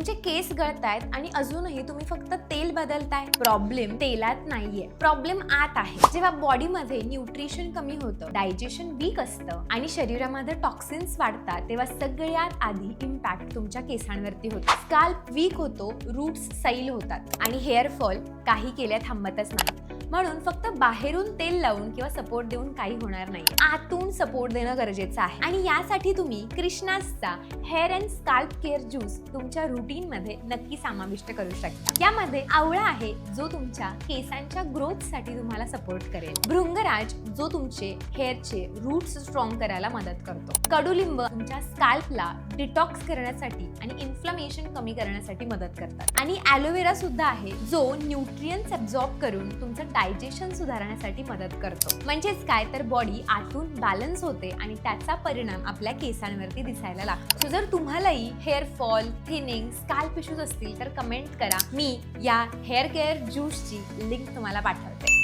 तुमचे केस गळतायत आणि अजूनही तुम्ही फक्त तेल बदलताय, प्रॉब्लेम तेलात नाहीये, प्रॉब्लेम आत आहे. जेव्हा बॉडीमध्ये न्यूट्रिशन कमी होतं, डायजेशन वीक असतं आणि शरीरामध्ये टॉक्सिन्स वाढतात, तेव्हा सगळ्यात आधी इम्पॅक्ट तुमच्या केसांवरती होतो. स्काल्प वीक होतो, रूट्स सैल होतात आणि हेअर फॉल काही केल्या थांबतच नाही. म्हणून फक्त बाहेरून तेल लावून किंवा सपोर्ट देऊन काही होणार नाही, आतून सपोर्ट देणं गरजेचं आहे. आणि यासाठी तुम्ही कृष्णासचा hair and scalp care juice तुमच्या रुटीन मध्ये नक्की समाविष्ट करू शकता. यामध्ये आवळा आहे जो तुमच्या केसांच्या ग्रोथ साठी तुम्हाला सपोर्ट करेल, भृंगराज जो तुमचे हेअरचे रूट्स स्ट्रॉंग करायला मदत करतो, कडुलिंब तुमच्या स्काल्पला डिटॉक्स करण्यासाठी आणि इन्फ्लमेशन कमी करण्यासाठी मदत करतात, आणि ॲलोवेरा सुद्धा आहे जो न्यूट्रियन्स ॲब्झॉर्ब करून तुमचं डायजेशन सुधारण्यासाठी मदत करतो. म्हणजेच काय तर बॉडी आतून बॅलन्स होते आणि त्याचा परिणाम आपल्या केसांवरती दिसायला लागतो. जर तुम्हालाही hair fall, thinning, scalp issues असतील तर कमेंट करा, मी या हेअर केअर ज्यूसची लिंक तुम्हाला पाठवते.